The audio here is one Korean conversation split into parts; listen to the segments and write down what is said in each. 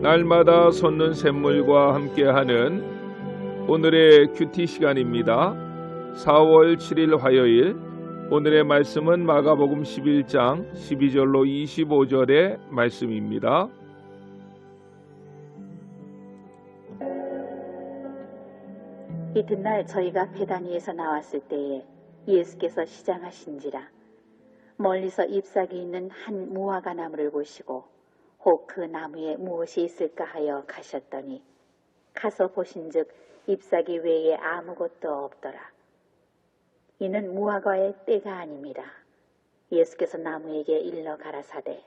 날마다 솟는 샘물과 함께하는 오늘의 큐티 시간입니다. 4월 7일 화요일, 오늘의 말씀은 마가복음 11장 12절로 25절의 말씀입니다. 이튿날 저희가 베다니에서 나왔을 때에 예수께서 시장하신지라 멀리서 잎사귀 있는 한 무화과 나무를 보시고 혹 그 나무에 무엇이 있을까 하여 가셨더니 가서 보신즉 잎사귀 외에 아무것도 없더라. 이는 무화과의 때가 아님이라. 예수께서 나무에게 일러 가라사대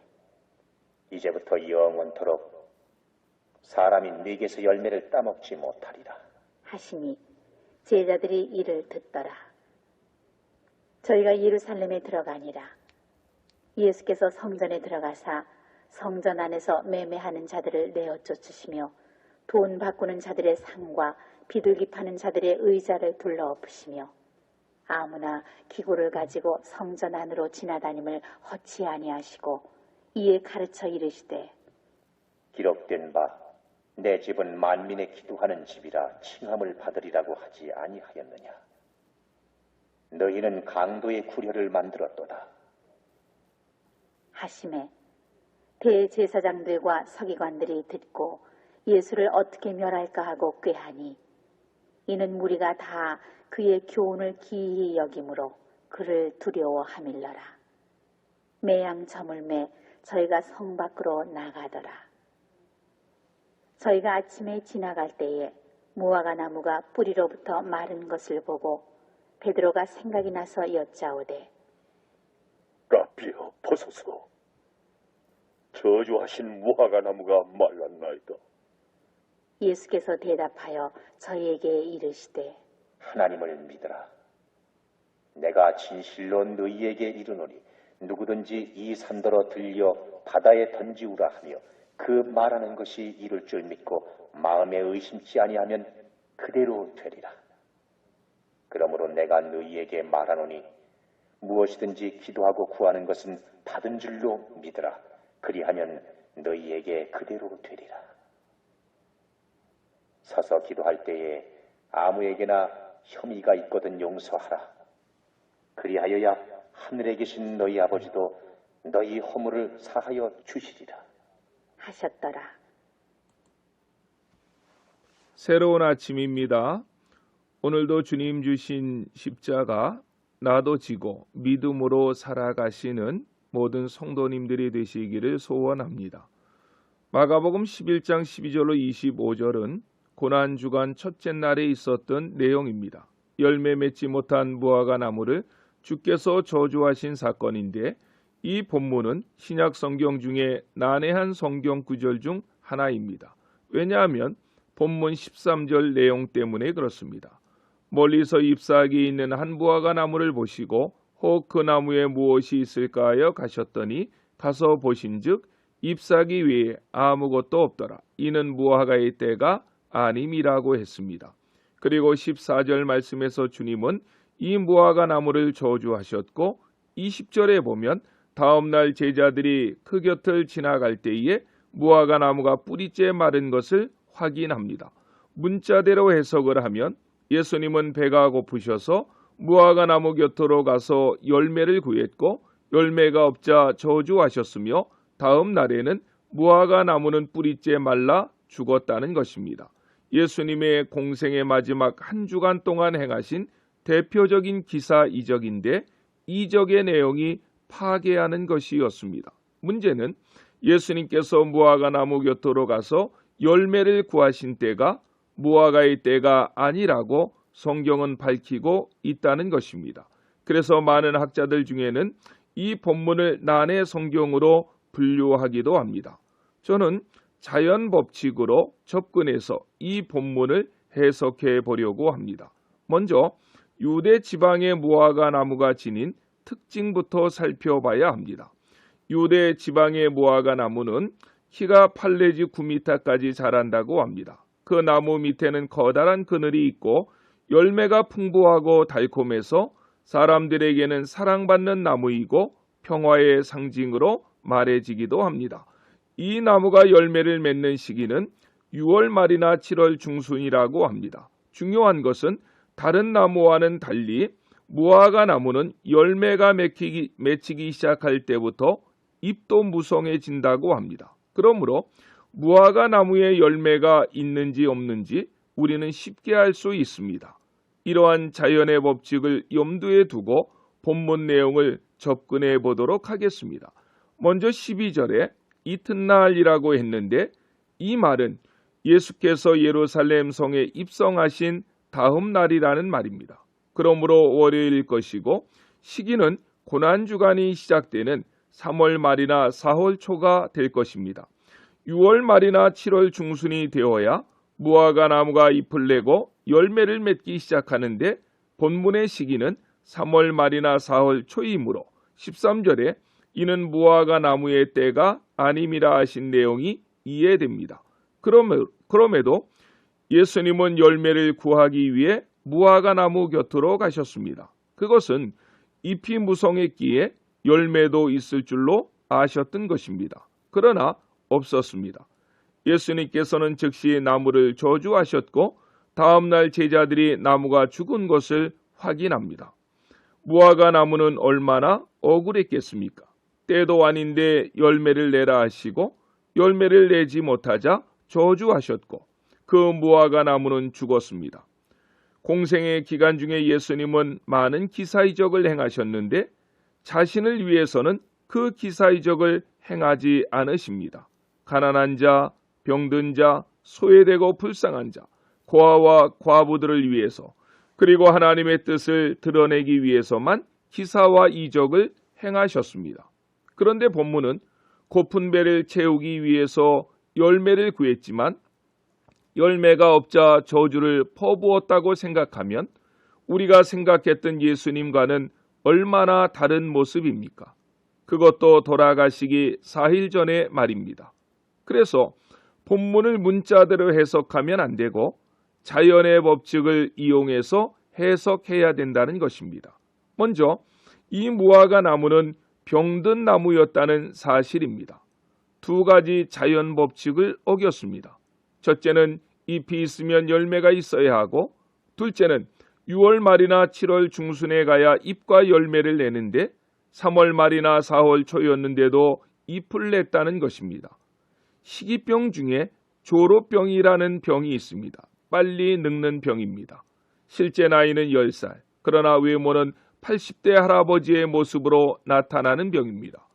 이제부터 영원토록 사람이 네게서 열매를 따먹지 못하리라 하시니 제자들이 이를 듣더라. 저희가 예루살렘에 들어가니라. 예수께서 성전에 들어가사 성전 안에서 매매하는 자들을 내어 쫓으시며 돈 바꾸는 자들의 상과 비둘기 파는 자들의 의자를 둘러 엎으시며 아무나 기구를 가지고 성전 안으로 지나다님을 허치 아니하시고 이에 가르쳐 이르시되 기록된 바 내 집은 만민의 기도하는 집이라 칭함을 받으리라고 하지 아니하였느냐. 너희는 강도의 구려를 만들었도다 하시매 대제사장들과 서기관들이 듣고 예수를 어떻게 멸할까 하고 꾀하니 이는 무리가 다 그의 교훈을 기이히 여김으로 그를 두려워하밀러라. 매양 저물매 저희가 성 밖으로 나가더라. 저희가 아침에 지나갈 때에 무화과 나무가 뿌리로부터 마른 것을 보고 베드로가 생각이 나서 여짜오되 라비여 보소서, 저주하신 무화과 나무가 말랐나이다. 예수께서 대답하여 저희에게 이르시되 하나님을 믿으라. 내가 진실로 너희에게 이르노니 누구든지 이 산더러 들려 바다에 던지우라 하며 그 말하는 것이 이룰 줄 믿고 마음에 의심치 아니하면 그대로 되리라. 그러므로 내가 너희에게 말하노니 무엇이든지 기도하고 구하는 것은 받은 줄로 믿으라. 그리하면 너희에게 그대로 되리라. 서서 기도할 때에 아무에게나 혐의가 있거든 용서하라. 그리하여야 하늘에 계신 너희 아버지도 너희 허물을 사하여 주시리라 하셨더라. 새로운 아침입니다. 오늘도 주님 주신 십자가 나도 지고 믿음으로 살아가시는 모든 성도님들이 되시기를 소원합니다. 마가복음 11장 12절로 25절은 고난주간 첫째 날에 있었던 내용입니다. 열매 맺지 못한 무화과 나무를 주께서 저주하신 사건인데 이 본문은 신약 성경 중에 난해한 성경 구절 중 하나입니다. 왜냐하면 본문 13절 내용 때문에 그렇습니다. 멀리서 잎사귀 있는 한 무화과 나무를 보시고 혹 그 나무에 무엇이 있을까 하여 가셨더니 가서 보신즉 잎사귀 외에 아무것도 없더라. 이는 무화과의 때가 아님이라고 했습니다. 그리고 14절 말씀에서 주님은 이 무화과 나무를 저주하셨고 20절에 보면 다음날 제자들이 그 곁을 지나갈 때에 무화과 나무가 뿌리째 마른 것을 확인합니다. 문자대로 해석을 하면 예수님은 배가 고프셔서 무화과 나무 곁으로 가서 열매를 구했고 열매가 없자 저주하셨으며 다음 날에는 무화과 나무는 뿌리째 말라 죽었다는 것입니다. 예수님의 공생의 마지막 한 주간 동안 행하신 대표적인 기사 이적인데 이적의 내용이 파괴하는 것이었습니다. 문제는 예수님께서 무화과 나무 곁으로 가서 열매를 구하신 때가 무화과의 때가 아니라고 성경은 밝히고 있다는 것입니다. 그래서 많은 학자들 중에는 이 본문을 난해 성경으로 분류하기도 합니다. 저는 자연 법칙으로 접근해서 이 본문을 해석해 보려고 합니다. 먼저 유대 지방의 무화과 나무가 지닌 특징부터 살펴봐야 합니다. 유대 지방의 무화과 나무는 키가 8내지 9m까지 자란다고 합니다. 그 나무 밑에는 커다란 그늘이 있고 열매가 풍부하고 달콤해서 사람들에게는 사랑받는 나무이고 평화의 상징으로 말해지기도 합니다. 이 나무가 열매를 맺는 시기는 6월 말이나 7월 중순이라고 합니다. 중요한 것은 다른 나무와는 달리 무화과 나무는 열매가 맺히기 시작할 때부터 잎도 무성해진다고 합니다. 그러므로 무화과 나무에 열매가 있는지 없는지 우리는 쉽게 알 수 있습니다. 이러한 자연의 법칙을 염두에 두고 본문 내용을 접근해 보도록 하겠습니다. 먼저 12절에 이튿날이라고 했는데 이 말은 예수께서 예루살렘 성에 입성하신 다음 날이라는 말입니다. 그러므로 월요일일 것이고 시기는 고난주간이 시작되는 3월 말이나 4월 초가 될 것입니다. 6월 말이나 7월 중순이 되어야 무화과 나무가 잎을 내고 열매를 맺기 시작하는데 본문의 시기는 3월 말이나 4월 초이므로 13절에 이는 무화과 나무의 때가 아님이라 하신 내용이 이해됩니다. 그럼에도 예수님은 열매를 구하기 위해 무화과 나무 곁으로 가셨습니다. 그것은 잎이 무성했기에 열매도 있을 줄로 아셨던 것입니다. 그러나 없었습니다. 예수님께서는 즉시 나무를 저주하셨고 다음날 제자들이 나무가 죽은 것을 확인합니다. 무화과 나무는 얼마나 억울했겠습니까? 때도 아닌데 열매를 내라 하시고 열매를 내지 못하자 저주하셨고 그 무화과 나무는 죽었습니다. 공생의 기간 중에 예수님은 많은 기사이적을 행하셨는데 자신을 위해서는 그 기사이적을 행하지 않으십니다. 가난한 자, 병든 자, 소외되고 불쌍한 자, 고아와 과부들을 위해서 그리고 하나님의 뜻을 드러내기 위해서만 기사와 이적을 행하셨습니다. 그런데 본문은 고픈 배를 채우기 위해서 열매를 구했지만 열매가 없자 저주를 퍼부었다고 생각하면 우리가 생각했던 예수님과는 얼마나 다른 모습입니까? 그것도 돌아가시기 4일 전의 말입니다. 그래서 본문을 문자대로 해석하면 안 되고 자연의 법칙을 이용해서 해석해야 된다는 것입니다. 먼저 이 무화과 나무는 병든 나무였다는 사실입니다. 두 가지 자연 법칙을 어겼습니다. 첫째는 잎이 있으면 열매가 있어야 하고 둘째는 6월 말이나 7월 중순에 가야 잎과 열매를 내는데 3월 말이나 4월 초였는데도 잎을 냈다는 것입니다. 희귀병 중에 조로병이라는 병이 있습니다. 빨리 늙는 병입니다. 실제 나이는 10살, 그러나 외모는 80대 할아버지의 모습으로 나타나는 병입니다.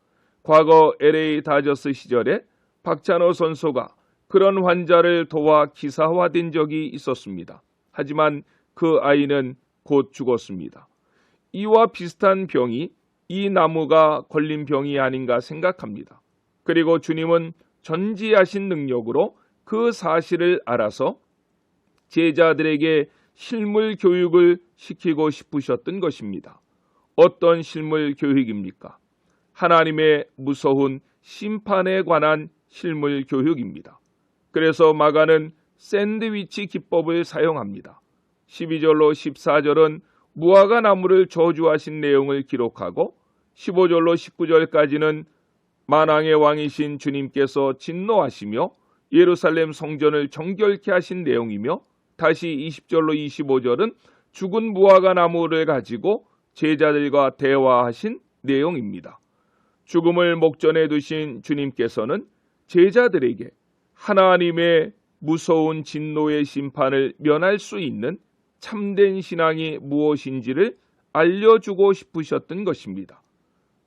과거 LA 다저스 시절에 박찬호 선수가 그런 환자를 도와 기사화된 적이 있었습니다. 하지만 그 아이는 곧 죽었습니다. 이와 비슷한 병이 이 나무가 걸린 병이 아닌가 생각합니다. 그리고 주님은 전지하신 능력으로 그 사실을 알아서 제자들에게 실물 교육을 시키고 싶으셨던 것입니다. 어떤 실물 교육입니까? 하나님의 무서운 심판에 관한 실물 교육입니다. 그래서 마가는 샌드위치 기법을 사용합니다. 12절로 14절은 무화과 나무를 저주하신 내용을 기록하고 15절로 19절까지는 만왕의 왕이신 주님께서 진노하시며 예루살렘 성전을 정결케 하신 내용이며 다시 20절로 25절은 죽은 무화과 나무를 가지고 제자들과 대화하신 내용입니다. 죽음을 목전에 두신 주님께서는 제자들에게 하나님의 무서운 진노의 심판을 면할 수 있는 참된 신앙이 무엇인지를 알려주고 싶으셨던 것입니다.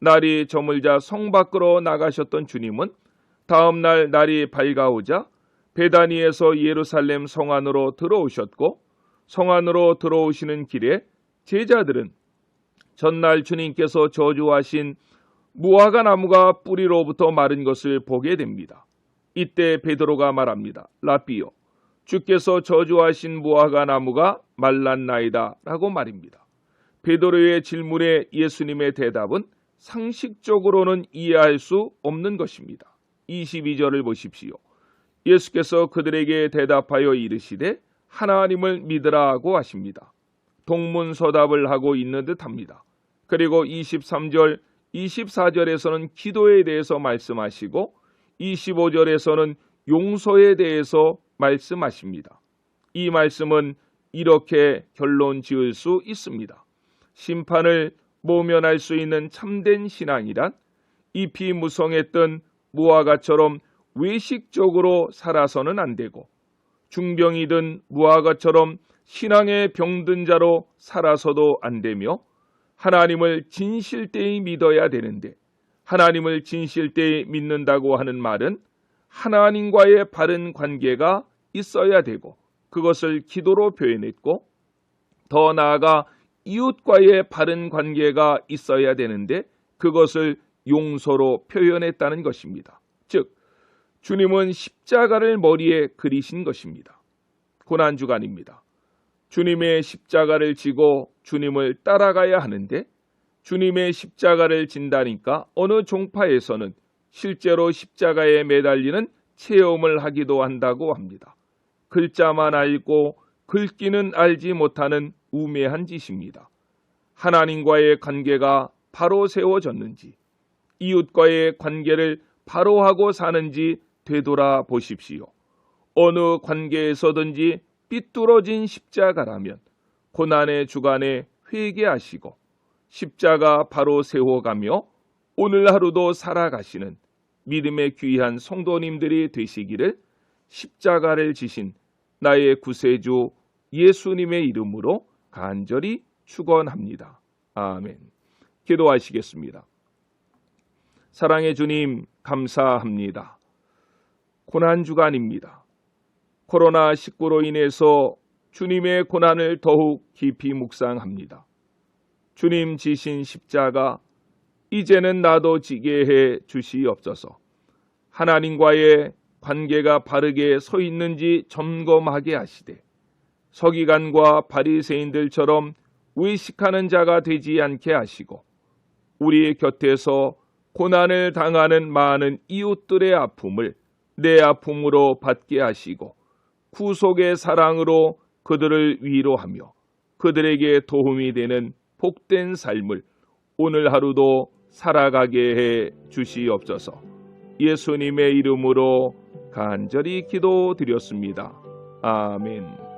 날이 저물자 성 밖으로 나가셨던 주님은 다음 날 날이 밝아오자 베다니에서 예루살렘 성 안으로 들어오셨고 성 안으로 들어오시는 길에 제자들은 전날 주님께서 저주하신 무화과 나무가 뿌리로부터 마른 것을 보게 됩니다. 이때 베드로가 말합니다. 라비요, 주께서 저주하신 무화과 나무가 말랐나이다 라고 말입니다. 베드로의 질문에 예수님의 대답은 상식적으로는 이해할 수 없는 것입니다. 22절을 보십시오. 예수께서 그들에게 대답하여 이르시되 하나님을 믿으라 하고 하십니다. 동문서답을 하고 있는 듯합니다. 그리고 23절, 24절에서는 기도에 대해서 말씀하시고 25절에서는 용서에 대해서 말씀하십니다. 이 말씀은 이렇게 결론 지을 수 있습니다. 심판을 모면할 수 있는 참된 신앙이란 잎이 무성했던 무화과처럼 외식적으로 살아서는 안 되고, 중병이든 무화과처럼 신앙에 병든 자로 살아서도 안 되며, 하나님을 진실되이 믿어야 되는데, 하나님을 진실되이 믿는다고 하는 말은 하나님과의 바른 관계가 있어야 되고, 그것을 기도로 표현했고, 더 나아가 이웃과의 바른 관계가 있어야 되는데 그것을 용서로 표현했다는 것입니다. 즉, 주님은 십자가를 머리에 그리신 것입니다. 고난주간입니다. 주님의 십자가를 지고 주님을 따라가야 하는데, 주님의 십자가를 진다니까 어느 종파에서는 실제로 십자가에 매달리는 체험을 하기도 한다고 합니다. 글자만 알고 글귀는 알지 못하는 우매한 짓입니다. 하나님과의 관계가 바로 세워졌는지, 이웃과의 관계를 바로 하고 사는지 되돌아 보십시오. 어느 관계에서든지 삐뚤어진 십자가라면 고난의 주간에 회개하시고 십자가 바로 세워가며 오늘 하루도 살아가시는 믿음의 귀한 성도님들이 되시기를 십자가를 지신 나의 구세주 예수님의 이름으로 간절히 축원합니다. 아멘. 기도하시겠습니다. 사랑의 주님, 감사합니다. 고난주간입니다. 코로나19로 인해서 주님의 고난을 더욱 깊이 묵상합니다. 주님 지신 십자가, 이제는 나도 지게 해 주시옵소서. 하나님과의 관계가 바르게 서 있는지 점검하게 하시되, 서기관과 바리새인들처럼 외식하는 자가 되지 않게 하시고, 우리 곁에서 고난을 당하는 많은 이웃들의 아픔을 내 아픔으로 받게 하시고, 구속의 사랑으로 그들을 위로하며 그들에게 도움이 되는 복된 삶을 오늘 하루도 살아가게 해 주시옵소서. 예수님의 이름으로 간절히 기도드렸습니다. 아멘.